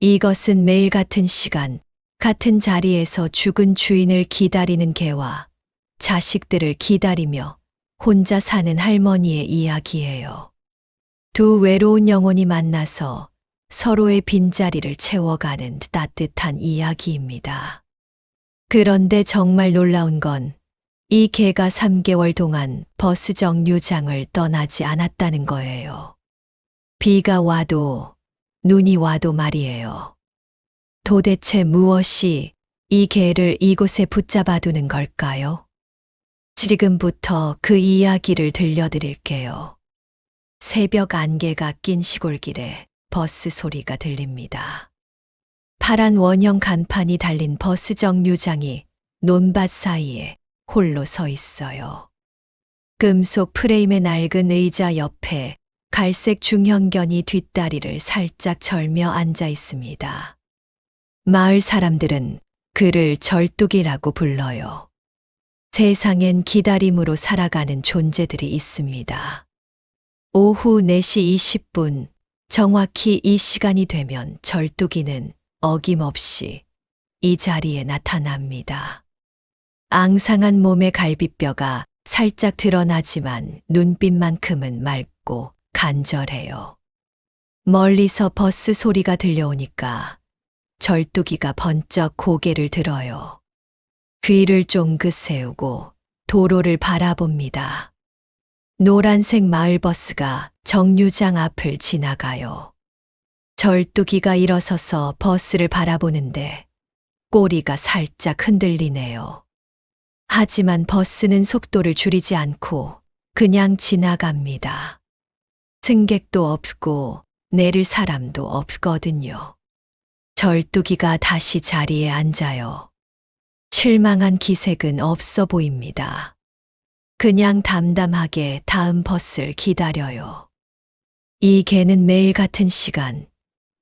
이것은 매일 같은 시간, 같은 자리에서 죽은 주인을 기다리는 개와 자식들을 기다리며 혼자 사는 할머니의 이야기예요. 두 외로운 영혼이 만나서 서로의 빈자리를 채워가는 따뜻한 이야기입니다. 그런데 정말 놀라운 건 이 개가 3개월 동안 버스 정류장을 떠나지 않았다는 거예요. 비가 와도 눈이 와도 말이에요. 도대체 무엇이 이 개를 이곳에 붙잡아두는 걸까요? 지금부터 그 이야기를 들려드릴게요. 새벽 안개가 낀 시골길에 버스 소리가 들립니다. 파란 원형 간판이 달린 버스 정류장이 논밭 사이에 홀로 서 있어요. 금속 프레임의 낡은 의자 옆에 갈색 중형견이 뒷다리를 살짝 절며 앉아 있습니다. 마을 사람들은 그를 절뚝이라고 불러요. 세상엔 기다림으로 살아가는 존재들이 있습니다. 오후 4시 20분, 정확히 이 시간이 되면 절뚝이는 어김없이 이 자리에 나타납니다. 앙상한 몸의 갈비뼈가 살짝 드러나지만 눈빛만큼은 맑고 간절해요. 멀리서 버스 소리가 들려오니까 절뚝이가 번쩍 고개를 들어요. 귀를 쫑긋 세우고 도로를 바라봅니다. 노란색 마을버스가 정류장 앞을 지나가요. 절뚝이가 일어서서 버스를 바라보는데 꼬리가 살짝 흔들리네요. 하지만 버스는 속도를 줄이지 않고 그냥 지나갑니다. 승객도 없고 내릴 사람도 없거든요. 절뚝이가 다시 자리에 앉아요. 실망한 기색은 없어 보입니다. 그냥 담담하게 다음 버스를 기다려요. 이 개는 매일 같은 시간,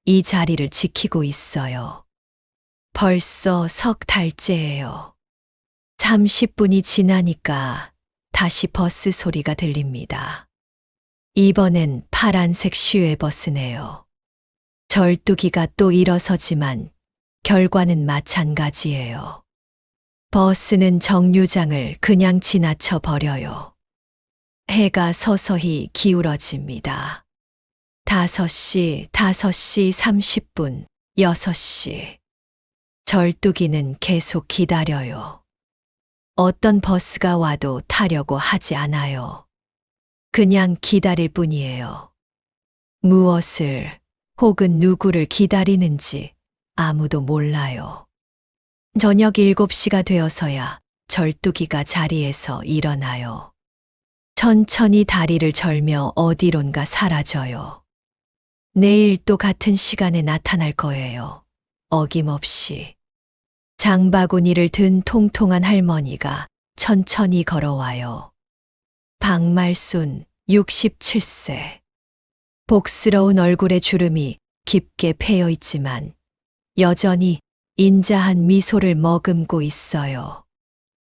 이 자리를 지키고 있어요. 벌써 석 달째예요. 30분이 지나니까 다시 버스 소리가 들립니다. 이번엔 파란색 시외버스네요. 절뚝이가 또 일어서지만 결과는 마찬가지예요. 버스는 정류장을 그냥 지나쳐 버려요. 해가 서서히 기울어집니다. 5시, 5시 30분, 6시. 절뚝이는 계속 기다려요. 어떤 버스가 와도 타려고 하지 않아요. 그냥 기다릴 뿐이에요. 무엇을 혹은 누구를 기다리는지 아무도 몰라요. 저녁 7시가 되어서야 절뚝이가 자리에서 일어나요. 천천히 다리를 절며 어디론가 사라져요. 내일 또 같은 시간에 나타날 거예요. 어김없이. 장바구니를 든 통통한 할머니가 천천히 걸어와요. 박말순 67세. 복스러운 얼굴에 주름이 깊게 패여 있지만 여전히 인자한 미소를 머금고 있어요.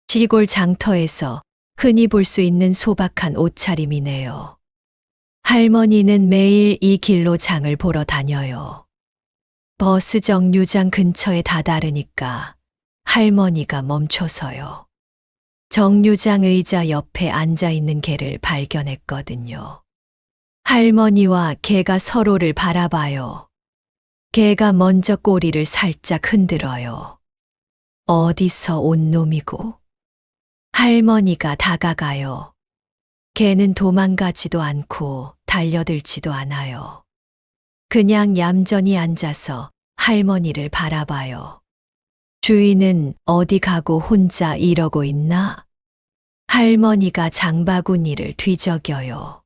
시골 장터에서 흔히 볼 수 있는 소박한 옷차림이네요. 할머니는 매일 이 길로 장을 보러 다녀요. 버스 정류장 근처에 다다르니까 할머니가 멈춰서요. 정류장 의자 옆에 앉아 있는 개를 발견했거든요. 할머니와 개가 서로를 바라봐요. 개가 먼저 꼬리를 살짝 흔들어요. 어디서 온 놈이고? 할머니가 다가가요. 개는 도망가지도 않고 달려들지도 않아요. 그냥 얌전히 앉아서 할머니를 바라봐요. 주인은 어디 가고 혼자 이러고 있나? 할머니가 장바구니를 뒤적여요.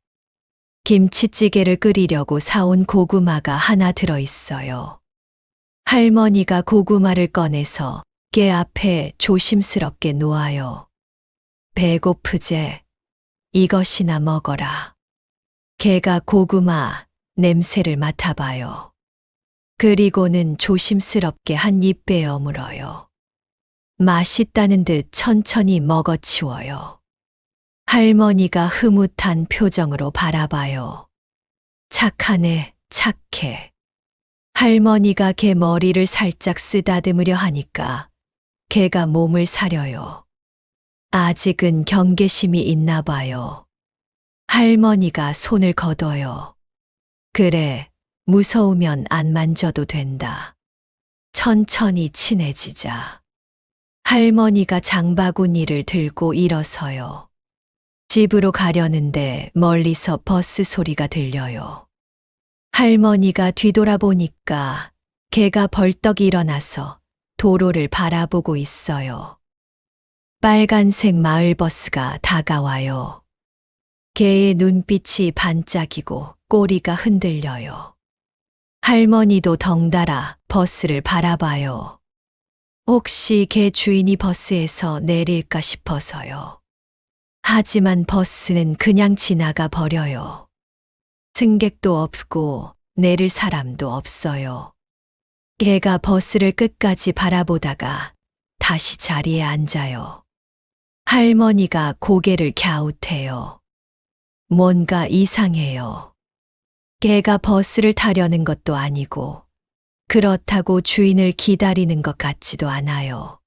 김치찌개를 끓이려고 사온 고구마가 하나 들어있어요. 할머니가 고구마를 꺼내서 개 앞에 조심스럽게 놓아요. 배고프제? 이것이나 먹어라. 개가 고구마 냄새를 맡아봐요. 그리고는 조심스럽게 한 입 베어 물어요. 맛있다는 듯 천천히 먹어치워요. 할머니가 흐뭇한 표정으로 바라봐요. 착하네, 착해. 할머니가 개 머리를 살짝 쓰다듬으려 하니까 개가 몸을 사려요. 아직은 경계심이 있나 봐요. 할머니가 손을 걷어요. 그래, 무서우면 안 만져도 된다. 천천히 친해지자. 할머니가 장바구니를 들고 일어서요. 집으로 가려는데 멀리서 버스 소리가 들려요. 할머니가 뒤돌아보니까 개가 벌떡 일어나서 도로를 바라보고 있어요. 빨간색 마을버스가 다가와요. 개의 눈빛이 반짝이고 꼬리가 흔들려요. 할머니도 덩달아 버스를 바라봐요. 혹시 개 주인이 버스에서 내릴까 싶어서요. 하지만 버스는 그냥 지나가 버려요. 승객도 없고 내릴 사람도 없어요. 개가 버스를 끝까지 바라보다가 다시 자리에 앉아요. 할머니가 고개를 갸웃해요. 뭔가 이상해요. 개가 버스를 타려는 것도 아니고 그렇다고 주인을 기다리는 것 같지도 않아요.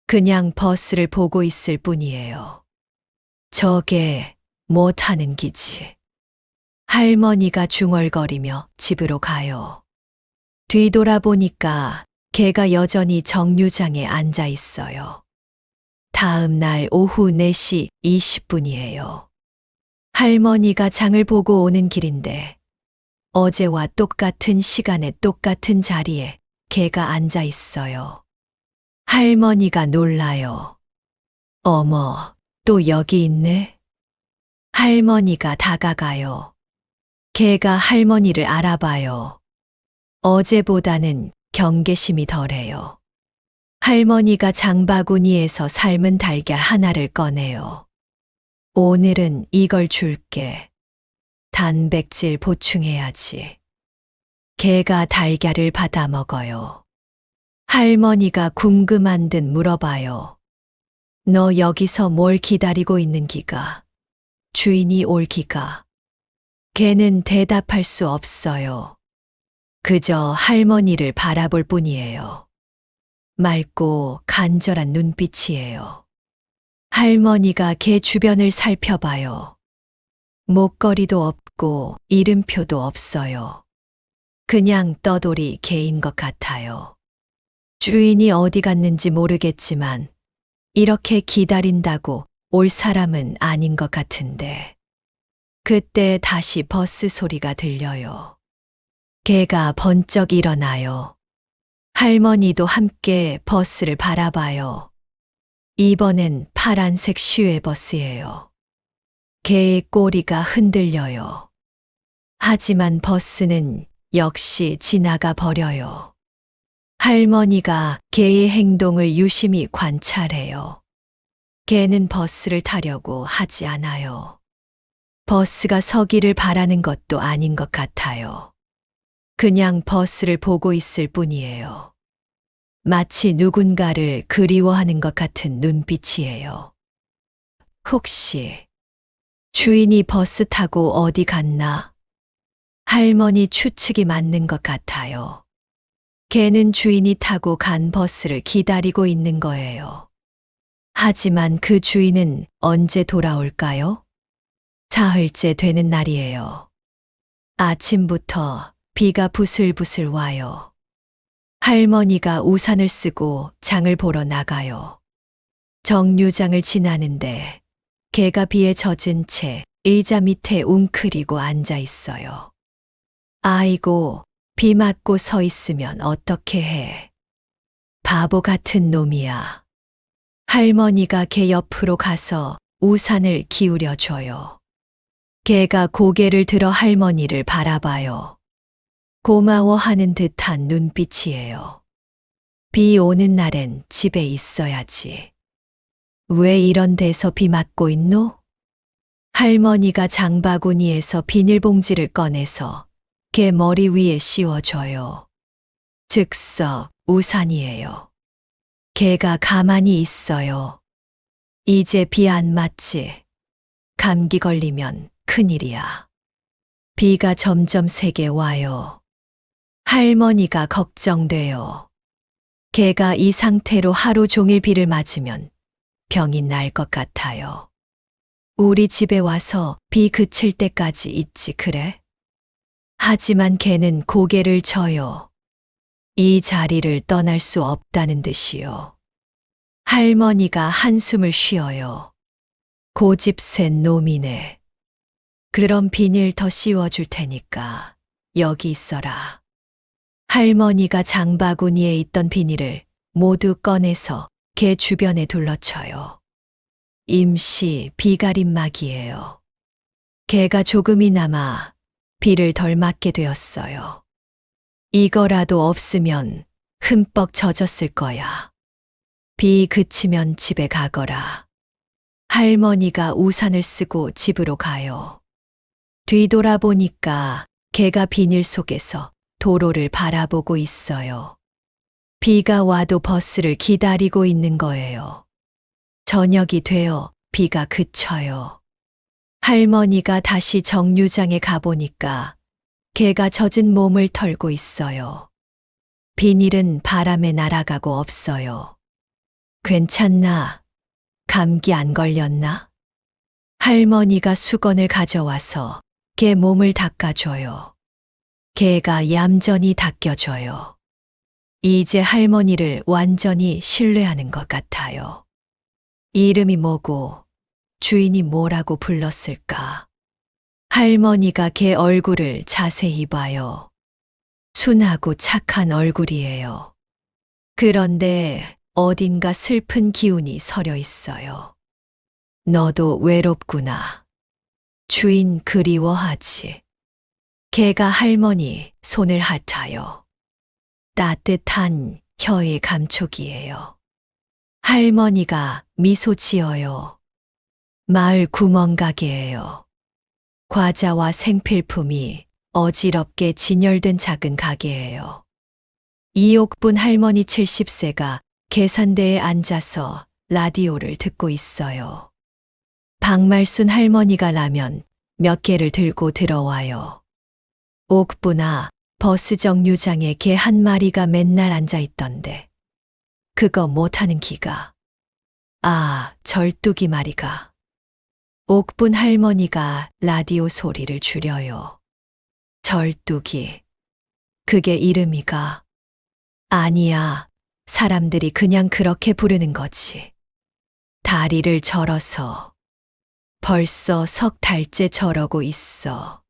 그냥 버스를 보고 있을 뿐이에요. 저게 뭐 타는 기지. 할머니가 중얼거리며 집으로 가요. 뒤돌아보니까 개가 여전히 정류장에 앉아 있어요. 다음 날 오후 4시 20분이에요. 할머니가 장을 보고 오는 길인데 어제와 똑같은 시간에 똑같은 자리에 개가 앉아 있어요. 할머니가 놀라요. 어머, 또 여기 있네? 할머니가 다가가요. 개가 할머니를 알아봐요. 어제보다는 경계심이 덜해요. 할머니가 장바구니에서 삶은 달걀 하나를 꺼내요. 오늘은 이걸 줄게. 단백질 보충해야지. 개가 달걀을 받아 먹어요. 할머니가 궁금한 듯 물어봐요. 너 여기서 뭘 기다리고 있는 기가? 주인이 올 기가? 개는 대답할 수 없어요. 그저 할머니를 바라볼 뿐이에요. 맑고 간절한 눈빛이에요. 할머니가 개 주변을 살펴봐요. 목걸이도 없고 이름표도 없어요. 그냥 떠돌이 개인 것 같아요. 주인이 어디 갔는지 모르겠지만 이렇게 기다린다고 올 사람은 아닌 것 같은데. 그때 다시 버스 소리가 들려요. 개가 번쩍 일어나요. 할머니도 함께 버스를 바라봐요. 이번엔 파란색 시외버스예요. 개의 꼬리가 흔들려요. 하지만 버스는 역시 지나가 버려요. 할머니가 개의 행동을 유심히 관찰해요. 개는 버스를 타려고 하지 않아요. 버스가 서기를 바라는 것도 아닌 것 같아요. 그냥 버스를 보고 있을 뿐이에요. 마치 누군가를 그리워하는 것 같은 눈빛이에요. 혹시 주인이 버스 타고 어디 갔나? 할머니 추측이 맞는 것 같아요. 개는 주인이 타고 간 버스를 기다리고 있는 거예요. 하지만 그 주인은 언제 돌아올까요? 사흘째 되는 날이에요. 아침부터 비가 부슬부슬 와요. 할머니가 우산을 쓰고 장을 보러 나가요. 정류장을 지나는데 개가 비에 젖은 채 의자 밑에 웅크리고 앉아 있어요. 아이고, 비 맞고 서 있으면 어떻게 해. 바보 같은 놈이야. 할머니가 개 옆으로 가서 우산을 기울여 줘요. 개가 고개를 들어 할머니를 바라봐요. 고마워하는 듯한 눈빛이에요. 비 오는 날엔 집에 있어야지. 왜 이런 데서 비 맞고 있노? 할머니가 장바구니에서 비닐봉지를 꺼내서 개 머리 위에 씌워줘요. 즉석 우산이에요. 개가 가만히 있어요. 이제 비 안 맞지? 감기 걸리면 큰일이야. 비가 점점 세게 와요. 할머니가 걱정돼요. 걔가 이 상태로 하루 종일 비를 맞으면 병이 날 것 같아요. 우리 집에 와서 비 그칠 때까지 있지 그래? 하지만 걔는 고개를 져요. 이 자리를 떠날 수 없다는 듯이요. 할머니가 한숨을 쉬어요. 고집센 놈이네. 그럼 비닐 더 씌워줄 테니까 여기 있어라. 할머니가 장바구니에 있던 비닐을 모두 꺼내서 걔 주변에 둘러쳐요. 임시 비가림막이에요. 걔가 조금이나마 비를 덜 맞게 되었어요. 이거라도 없으면 흠뻑 젖었을 거야. 비 그치면 집에 가거라. 할머니가 우산을 쓰고 집으로 가요. 뒤돌아보니까 걔가 비닐 속에서 도로를 바라보고 있어요. 비가 와도 버스를 기다리고 있는 거예요. 저녁이 되어 비가 그쳐요. 할머니가 다시 정류장에 가보니까 걔가 젖은 몸을 털고 있어요. 비닐은 바람에 날아가고 없어요. 괜찮나? 감기 안 걸렸나? 할머니가 수건을 가져와서 걔 몸을 닦아줘요. 걔가 얌전히 닦여줘요. 이제 할머니를 완전히 신뢰하는 것 같아요. 이름이 뭐고 주인이 뭐라고 불렀을까? 할머니가 걔 얼굴을 자세히 봐요. 순하고 착한 얼굴이에요. 그런데 어딘가 슬픈 기운이 서려 있어요. 너도 외롭구나. 주인 그리워하지. 걔가 할머니 손을 핥아요. 따뜻한 혀의 감촉이에요. 할머니가 미소 지어요. 마을 구멍가게예요. 과자와 생필품이 어지럽게 진열된 작은 가게예요. 이옥분 할머니 70세가 계산대에 앉아서 라디오를 듣고 있어요. 박말순 할머니가 라면 몇 개를 들고 들어와요. 옥분아, 버스 정류장에 개 한 마리가 맨날 앉아 있던데. 그거 못하는 기가. 아, 절뚝이 말이가. 옥분 할머니가 라디오 소리를 줄여요. 절뚝이. 그게 이름이가. 아니야. 사람들이 그냥 그렇게 부르는 거지. 다리를 절어서. 벌써 석 달째 저러고 있어.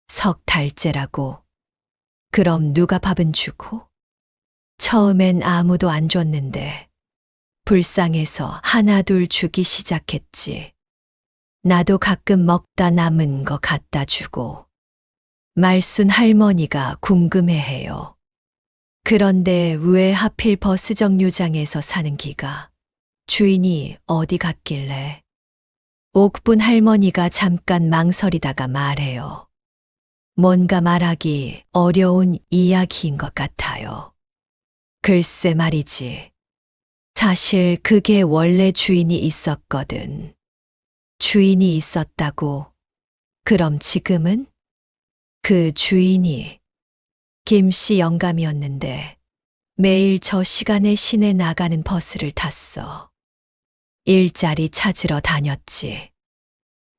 석 달째라고. 그럼 누가 밥은 주고? 처음엔 아무도 안 줬는데 불쌍해서 하나둘 주기 시작했지. 나도 가끔 먹다 남은 거 갖다 주고. 말순 할머니가 궁금해해요. 그런데 왜 하필 버스 정류장에서 사는 기가? 주인이 어디 갔길래? 옥분 할머니가 잠깐 망설이다가 말해요. 뭔가 말하기 어려운 이야기인 것 같아요. 글쎄 말이지. 사실 그게 원래 주인이 있었거든. 주인이 있었다고. 그럼 지금은? 그 주인이 김씨 영감이었는데 매일 저 시간에 시내 나가는 버스를 탔어. 일자리 찾으러 다녔지.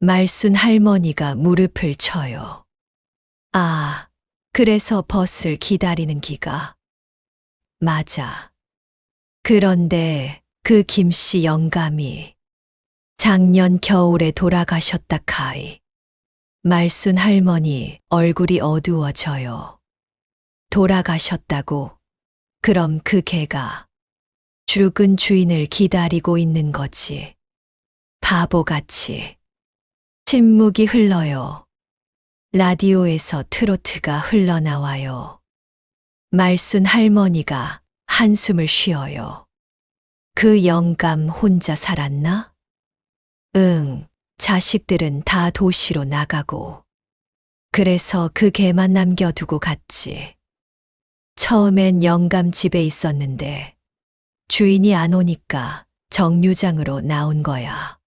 말순 할머니가 무릎을 쳐요. 아, 그래서 버스를 기다리는 기가. 맞아. 그런데 그 김씨 영감이 작년 겨울에 돌아가셨다 카이. 말순 할머니 얼굴이 어두워져요. 돌아가셨다고. 그럼 그 개가 죽은 주인을 기다리고 있는 거지. 바보같이. 침묵이 흘러요. 라디오에서 트로트가 흘러나와요. 말순 할머니가 한숨을 쉬어요. 그 영감 혼자 살았나? 응, 자식들은 다 도시로 나가고. 그래서 그 개만 남겨두고 갔지. 처음엔 영감 집에 있었는데 주인이 안 오니까 정류장으로 나온 거야.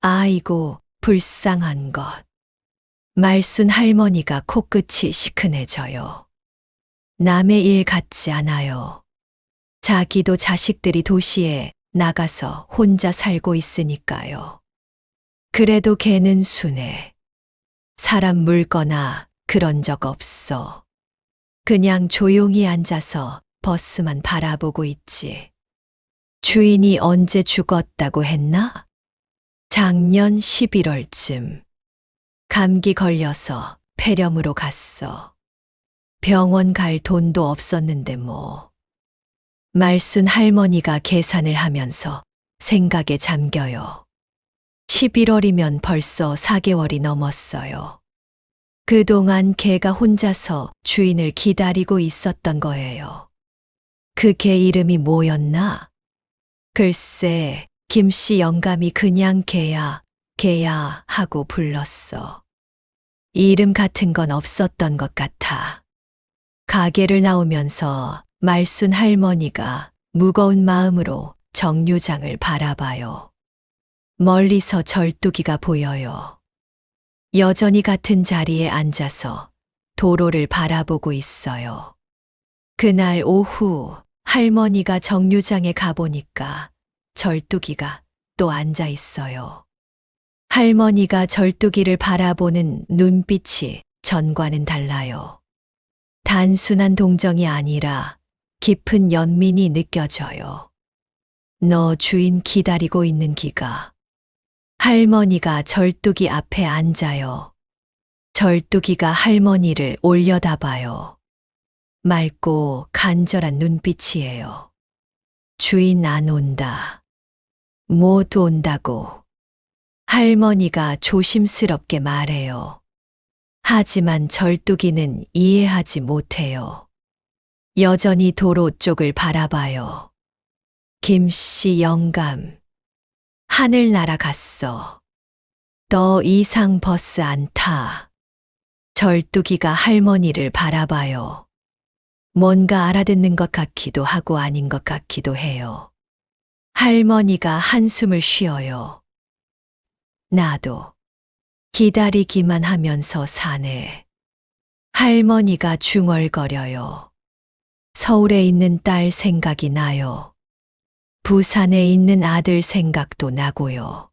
아이고, 불쌍한 것. 말순 할머니가 코끝이 시큰해져요. 남의 일 같지 않아요. 자기도 자식들이 도시에 나가서 혼자 살고 있으니까요. 그래도 걔는 순해. 사람 물거나 그런 적 없어. 그냥 조용히 앉아서 버스만 바라보고 있지. 주인이 언제 죽었다고 했나? 작년 11월쯤. 감기 걸려서 폐렴으로 갔어. 병원 갈 돈도 없었는데 뭐. 말순 할머니가 계산을 하면서 생각에 잠겨요. 11월이면 벌써 4개월이 넘었어요. 그동안 개가 혼자서 주인을 기다리고 있었던 거예요. 그 개 이름이 뭐였나? 글쎄, 김씨 영감이 그냥 개야, 개야 하고 불렀어. 이름 같은 건 없었던 것 같아. 가게를 나오면서 말순 할머니가 무거운 마음으로 정류장을 바라봐요. 멀리서 절뚝이가 보여요. 여전히 같은 자리에 앉아서 도로를 바라보고 있어요. 그날 오후 할머니가 정류장에 가보니까 절뚝이가 또 앉아 있어요. 할머니가 절뚝이를 바라보는 눈빛이 전과는 달라요. 단순한 동정이 아니라 깊은 연민이 느껴져요. 너 주인 기다리고 있는 기가. 할머니가 절뚝이 앞에 앉아요. 절뚝이가 할머니를 올려다봐요. 맑고 간절한 눈빛이에요. 주인 안 온다. 못 온다고. 할머니가 조심스럽게 말해요. 하지만 절뚝이는 이해하지 못해요. 여전히 도로 쪽을 바라봐요. 김씨 영감. 하늘 날아갔어. 더 이상 버스 안 타. 절뚝이가 할머니를 바라봐요. 뭔가 알아듣는 것 같기도 하고 아닌 것 같기도 해요. 할머니가 한숨을 쉬어요. 나도 기다리기만 하면서 사네. 할머니가 중얼거려요. 서울에 있는 딸 생각이 나요. 부산에 있는 아들 생각도 나고요.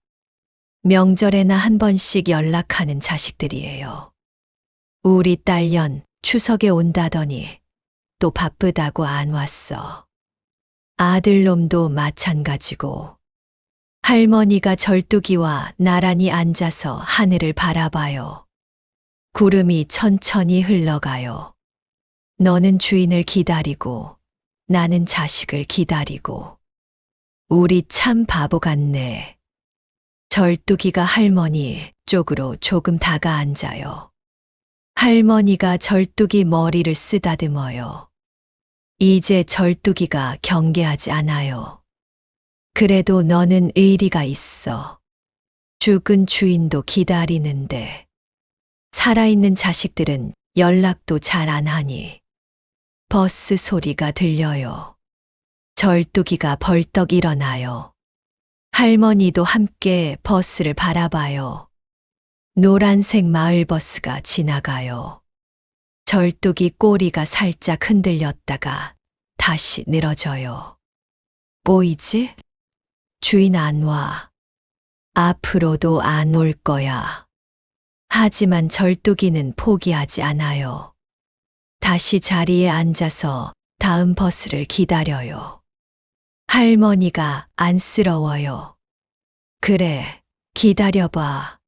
명절에나 한 번씩 연락하는 자식들이에요. 우리 딸년 추석에 온다더니 또 바쁘다고 안 왔어. 아들놈도 마찬가지고. 할머니가 절뚝이와 나란히 앉아서 하늘을 바라봐요. 구름이 천천히 흘러가요. 너는 주인을 기다리고 나는 자식을 기다리고. 우리 참 바보 같네. 절뚝이가 할머니 쪽으로 조금 다가 앉아요. 할머니가 절뚝이 머리를 쓰다듬어요. 이제 절뚝이가 경계하지 않아요. 그래도 너는 의리가 있어. 죽은 주인도 기다리는데. 살아있는 자식들은 연락도 잘 안 하니. 버스 소리가 들려요. 절뚝이가 벌떡 일어나요. 할머니도 함께 버스를 바라봐요. 노란색 마을버스가 지나가요. 절뚝이 꼬리가 살짝 흔들렸다가 다시 늘어져요. 보이지? 주인 안 와. 앞으로도 안 올 거야. 하지만 절뚝이는 포기하지 않아요. 다시 자리에 앉아서 다음 버스를 기다려요. 할머니가 안쓰러워요. 그래, 기다려봐.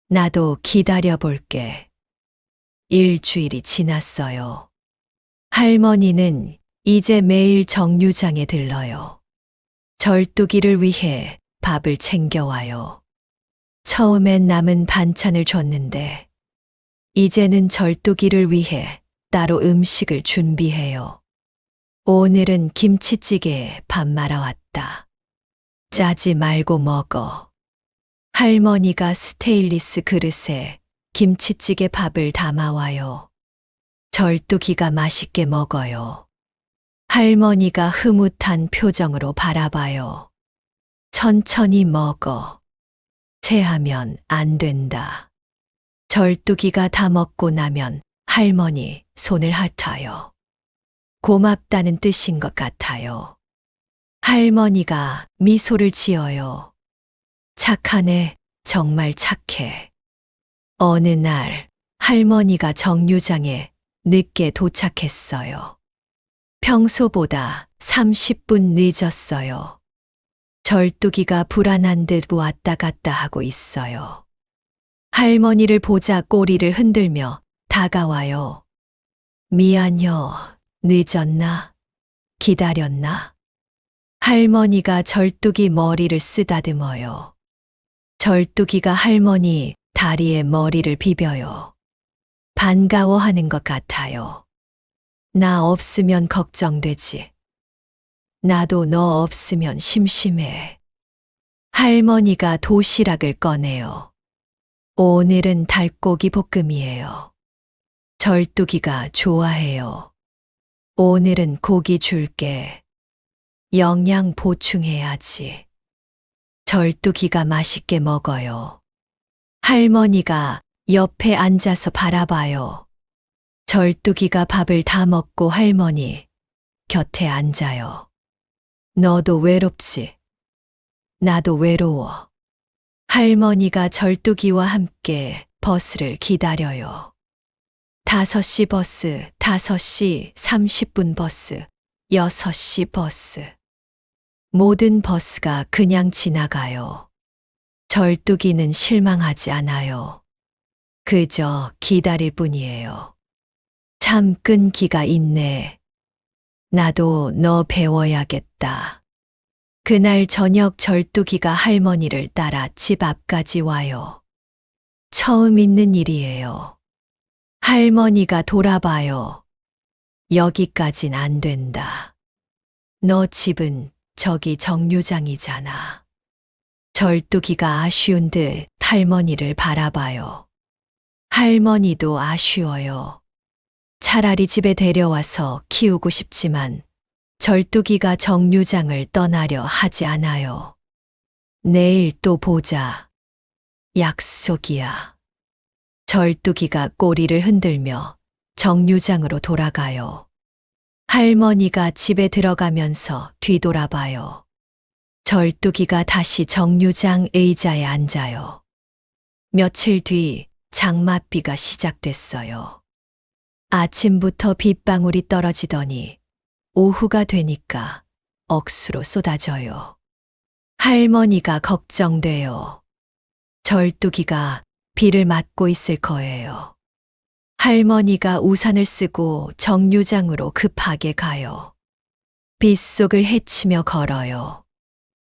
나도 기다려볼게. 일주일이 지났어요. 할머니는 이제 매일 정류장에 들러요. 절뚝이를 위해 밥을 챙겨와요. 처음엔 남은 반찬을 줬는데, 이제는 절뚝이를 위해 따로 음식을 준비해요. 오늘은 김치찌개에 밥 말아왔다. 짜지 말고 먹어. 할머니가 스테인리스 그릇에 김치찌개 밥을 담아와요. 절뚝이가 맛있게 먹어요. 할머니가 흐뭇한 표정으로 바라봐요. 천천히 먹어. 체하면 안 된다. 절뚝이가 다 먹고 나면 할머니 손을 핥아요. 고맙다는 뜻인 것 같아요. 할머니가 미소를 지어요. 착하네, 정말 착해. 어느 날 할머니가 정류장에 늦게 도착했어요. 평소보다 30분 늦었어요. 절뚝이가 불안한 듯 왔다 갔다 하고 있어요. 할머니를 보자 꼬리를 흔들며 다가와요. 미안요. 늦었나? 기다렸나? 할머니가 절뚝이 머리를 쓰다듬어요. 절뚝이가 할머니 다리에 머리를 비벼요. 반가워하는 것 같아요. 나 없으면 걱정되지. 나도 너 없으면 심심해. 할머니가 도시락을 꺼내요. 오늘은 닭고기 볶음이에요. 절뚝이가 좋아해요. 오늘은 고기 줄게. 영양 보충해야지. 절뚝이가 맛있게 먹어요. 할머니가 옆에 앉아서 바라봐요. 절뚝이가 밥을 다 먹고 할머니 곁에 앉아요. 너도 외롭지? 나도 외로워. 할머니가 절뚝이와 함께 버스를 기다려요. 5시 버스, 5시 30분 버스, 6시 버스. 모든 버스가 그냥 지나가요. 절뚝이는 실망하지 않아요. 그저 기다릴 뿐이에요. 참 끈기가 있네. 나도 너 배워야겠다. 그날 저녁 절뚝이가 할머니를 따라 집 앞까지 와요. 처음 있는 일이에요. 할머니가 돌아봐요. 여기까진 안 된다. 너 집은 저기 정류장이잖아. 절뚝이가 아쉬운 듯 할머니를 바라봐요. 할머니도 아쉬워요. 차라리 집에 데려와서 키우고 싶지만 절뚝이가 정류장을 떠나려 하지 않아요. 내일 또 보자. 약속이야. 절뚝이가 꼬리를 흔들며 정류장으로 돌아가요. 할머니가 집에 들어가면서 뒤돌아봐요. 절뚝이가 다시 정류장 의자에 앉아요. 며칠 뒤 장맛비가 시작됐어요. 아침부터 빗방울이 떨어지더니 오후가 되니까 억수로 쏟아져요. 할머니가 걱정돼요. 절뚝이가 비를 맞고 있을 거예요. 할머니가 우산을 쓰고 정류장으로 급하게 가요. 빗속을 헤치며 걸어요.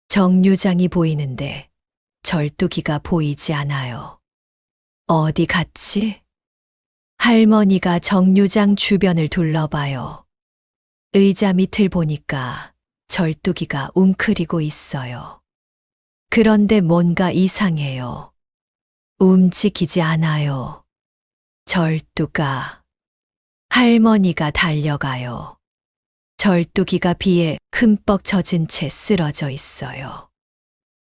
정류장이 보이는데 절뚝이가 보이지 않아요. 어디 갔지? 할머니가 정류장 주변을 둘러봐요. 의자 밑을 보니까 절뚝이가 웅크리고 있어요. 그런데 뭔가 이상해요. 움직이지 않아요. 절뚝아. 할머니가 달려가요. 절뚝이가 비에 흠뻑 젖은 채 쓰러져 있어요.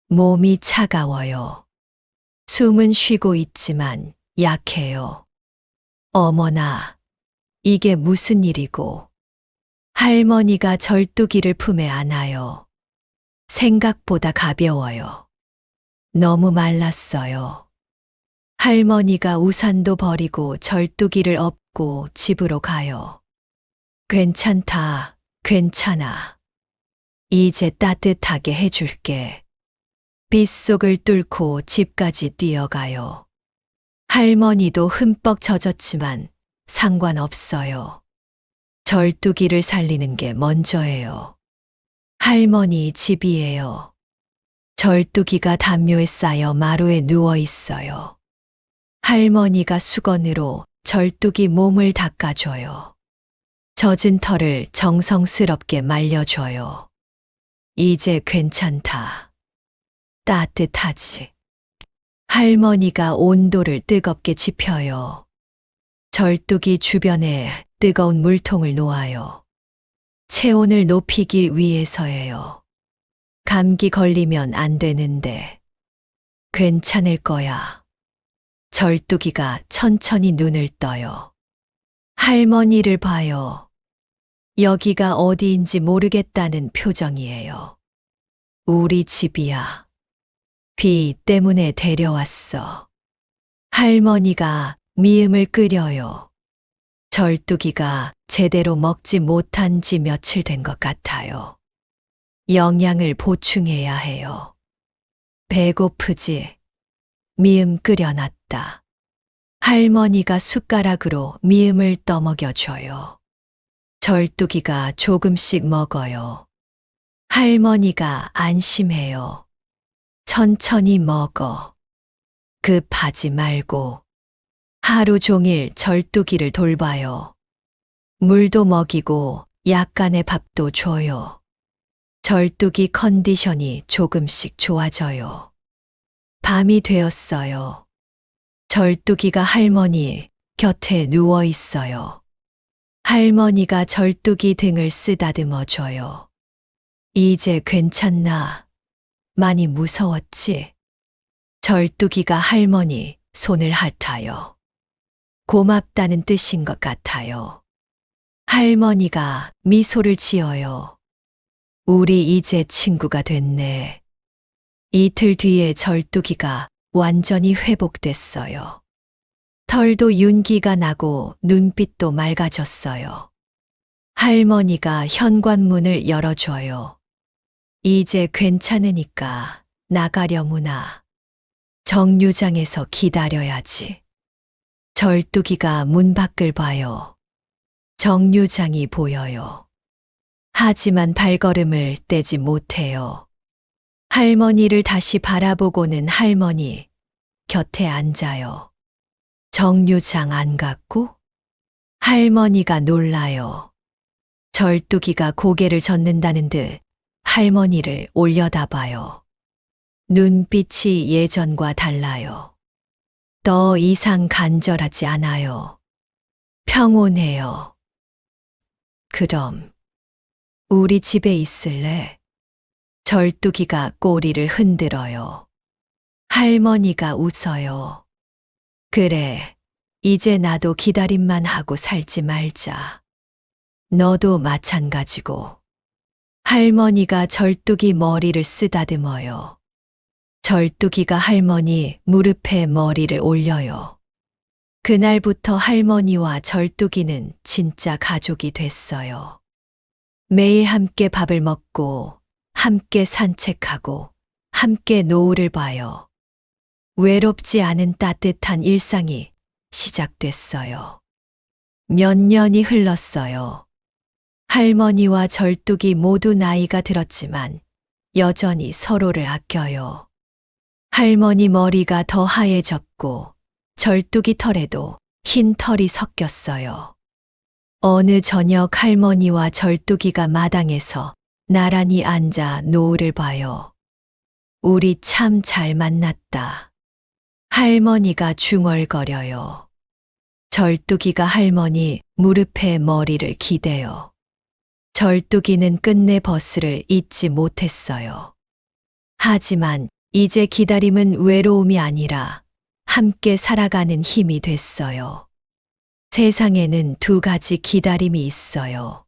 몸이 차가워요. 숨은 쉬고 있지만 약해요. 어머나, 이게 무슨 일이고. 할머니가 절뚝이를 품에 안아요. 생각보다 가벼워요. 너무 말랐어요. 할머니가 우산도 버리고 절뚝이를 업고 집으로 가요. 괜찮다, 괜찮아. 이제 따뜻하게 해줄게. 빗속을 뚫고 집까지 뛰어가요. 할머니도 흠뻑 젖었지만 상관없어요. 절뚝이를 살리는 게 먼저예요. 할머니 집이에요. 절뚝이가 담요에 쌓여 마루에 누워 있어요. 할머니가 수건으로 절뚝이 몸을 닦아줘요. 젖은 털을 정성스럽게 말려줘요. 이제 괜찮다. 따뜻하지. 할머니가 온도를 뜨겁게 지펴요. 절뚝이 주변에 뜨거운 물통을 놓아요. 체온을 높이기 위해서예요. 감기 걸리면 안 되는데. 괜찮을 거야. 절뚝이가 천천히 눈을 떠요. 할머니를 봐요. 여기가 어디인지 모르겠다는 표정이에요. 우리 집이야. 비 때문에 데려왔어. 할머니가 미음을 끓여요. 절뚝이가 제대로 먹지 못한 지 며칠 된 것 같아요. 영양을 보충해야 해요. 배고프지? 미음 끓여놨다. 할머니가 숟가락으로 미음을 떠먹여줘요. 절뚝이가 조금씩 먹어요. 할머니가 안심해요. 천천히 먹어. 급하지 말고. 하루 종일 절뚝이를 돌봐요. 물도 먹이고 약간의 밥도 줘요. 절뚝이 컨디션이 조금씩 좋아져요. 밤이 되었어요. 절뚝이가 할머니 곁에 누워 있어요. 할머니가 절뚝이 등을 쓰다듬어 줘요. 이제 괜찮나? 많이 무서웠지? 절뚝이가 할머니 손을 핥아요. 고맙다는 뜻인 것 같아요. 할머니가 미소를 지어요. 우리 이제 친구가 됐네. 이틀 뒤에 절뚝이가 완전히 회복됐어요. 털도 윤기가 나고 눈빛도 맑아졌어요. 할머니가 현관문을 열어줘요. 이제 괜찮으니까 나가려무나. 정류장에서 기다려야지. 절뚝이가 문 밖을 봐요. 정류장이 보여요. 하지만 발걸음을 떼지 못해요. 할머니를 다시 바라보고는 할머니 곁에 앉아요. 정류장 안 갔고? 할머니가 놀라요. 절뚝이가 고개를 젓는다는 듯 할머니를 올려다봐요. 눈빛이 예전과 달라요. 더 이상 간절하지 않아요. 평온해요. 그럼 우리 집에 있을래? 절뚝이가 꼬리를 흔들어요. 할머니가 웃어요. 그래, 이제 나도 기다림만 하고 살지 말자. 너도 마찬가지고. 할머니가 절뚝이 머리를 쓰다듬어요. 절뚝이가 할머니 무릎에 머리를 올려요. 그날부터 할머니와 절뚝이는 진짜 가족이 됐어요. 매일 함께 밥을 먹고, 함께 산책하고, 함께 노을을 봐요. 외롭지 않은 따뜻한 일상이 시작됐어요. 몇 년이 흘렀어요. 할머니와 절뚝이 모두 나이가 들었지만 여전히 서로를 아껴요. 할머니 머리가 더 하얘졌고 절뚝이 털에도 흰 털이 섞였어요. 어느 저녁 할머니와 절뚝이가 마당에서 나란히 앉아 노을을 봐요. 우리 참 잘 만났다. 할머니가 중얼거려요. 절뚝이가 할머니 무릎에 머리를 기대요. 절뚝이는 끝내 버스를 잊지 못했어요. 하지만 이제 기다림은 외로움이 아니라 함께 살아가는 힘이 됐어요. 세상에는 두 가지 기다림이 있어요.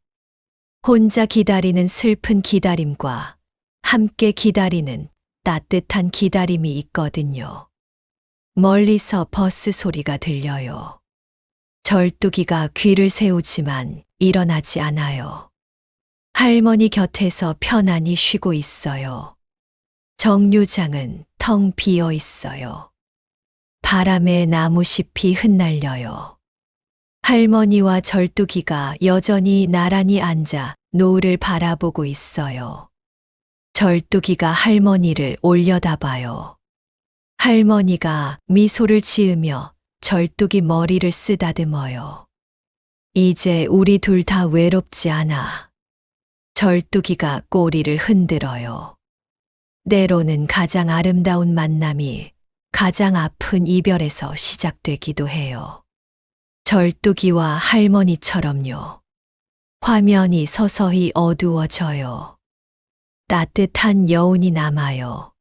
혼자 기다리는 슬픈 기다림과 함께 기다리는 따뜻한 기다림이 있거든요. 멀리서 버스 소리가 들려요. 절뚝이가 귀를 세우지만 일어나지 않아요. 할머니 곁에서 편안히 쉬고 있어요. 정류장은 텅 비어 있어요. 바람에 나무잎이 흩날려요. 할머니와 절뚝이가 여전히 나란히 앉아 노을을 바라보고 있어요. 절뚝이가 할머니를 올려다봐요. 할머니가 미소를 지으며 절뚝이 머리를 쓰다듬어요. 이제 우리 둘 다 외롭지 않아. 절뚝이가 꼬리를 흔들어요. 때로는 가장 아름다운 만남이 가장 아픈 이별에서 시작되기도 해요. 절뚝이와 할머니처럼요. 화면이 서서히 어두워져요. 따뜻한 여운이 남아요.